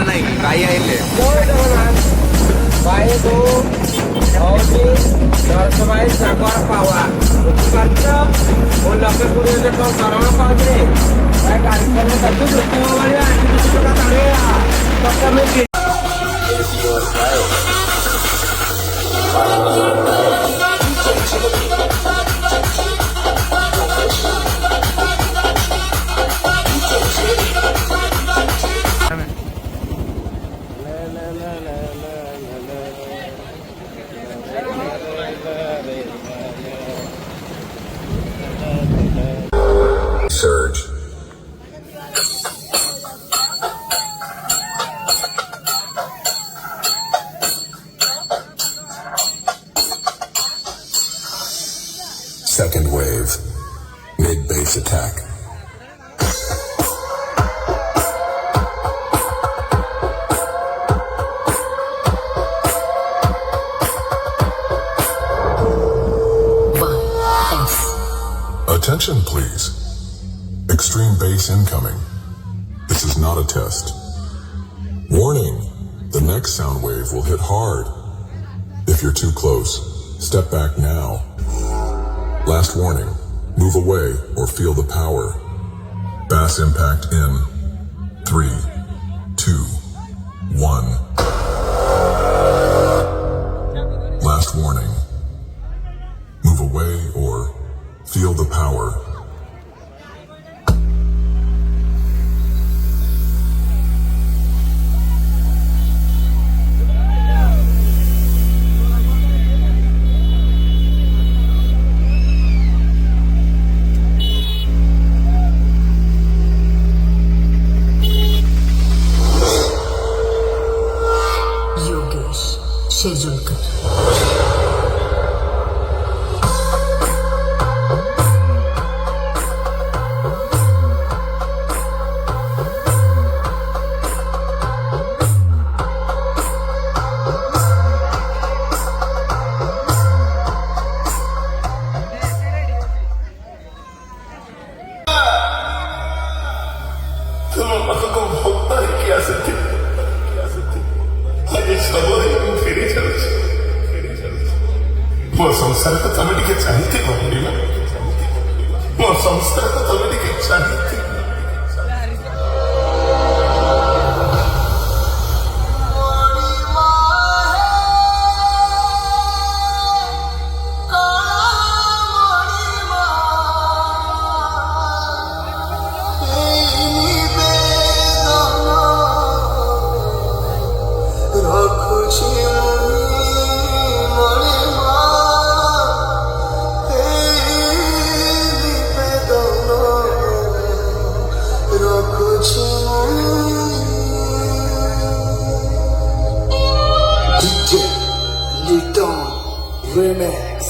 आला नाही काही आहे ते जय जगन्नाथ बाई दो भाऊजी नरसबाई सागर पावा बुझिପାରୁଛ ମୋ ଲକ୍ଷ୍ୟ କୋଡ଼ିଏ ଟଙ୍କା ଦରମା ପାଉଛି ରେ ଗାଡ଼ି କଲେ ତାକୁ ଦୁଃଖ ଭଳିଆ 8 ଟଙ୍କା ତାଣିଆ ତମେ surge. Second wave. Mid-base attack. Attention, please. Extreme bass incoming. This is not a test. Warning, the next sound wave will hit hard. If you're too close, step back now. Last warning, move away or feel the power. Bass impact in 3, 2, 1. Last warning, move away or feel the power. Yogesh शेजुलकर ମୋ ସଂସାର ତ ତମେ ଟିକେ ଚାହିଁଥିବ ମୋ ସଂସାର ତ ତମେ ଟିକେ ଚାହିଁଥିବ DJ Liton Remix.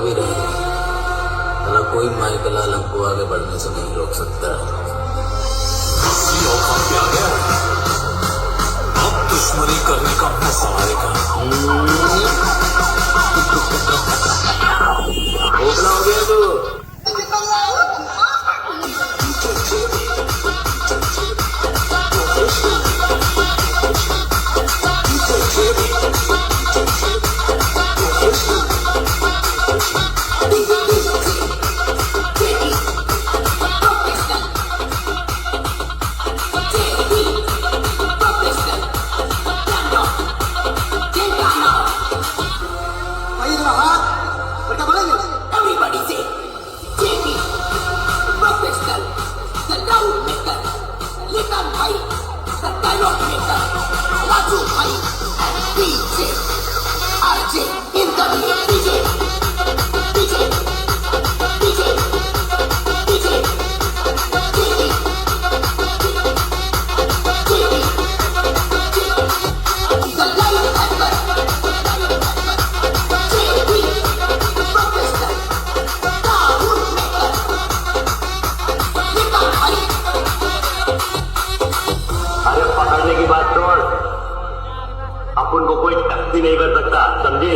भी रहे, भला कोई माइकल आलम को आगे बढ़ने से नहीं रोक सकता। औकात आ गया, अब दुश्मनी करने का मजा आएगा। खोखला हो गया तू। Everybody say, JP, professional, the down maker, Likan Bhai, the dialogue maker, Raju Bhai, and DJ, RJ, incoming DJ, DJ, DJ, DJ, JP, the live actor, JP, professional, down maker, Likan Bhai. अरे पकड़ने की बात छोड़, अपन को कोई टक्की नहीं कर सकता, समझे?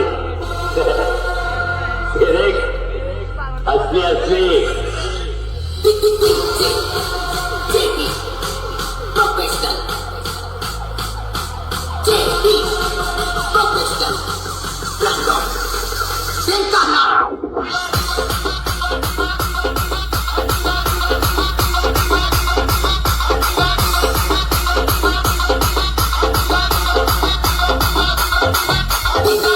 ये देख, असली असली JP, professional. JP, professional. Brandon, Tenkana. DJ,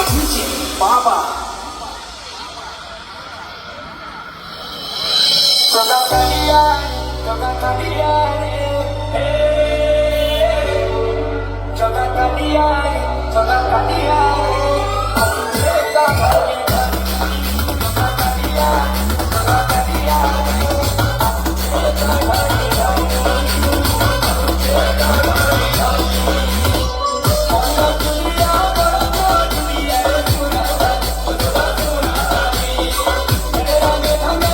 Baba. Joga Taliani, joga Taliani, hey. Joga Taliani, joga Taliani. Aku cerita Taliani, joga Taliani, joga Taliani. Aku cerita Taliani, aku cerita Taliani. Orang dunia orang dunia pura pura pura. Mereka hanya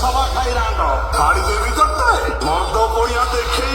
সভা খাই রান্ড বাড়িতে ভিতরটায় মদ্য পড়িয়া দেখেই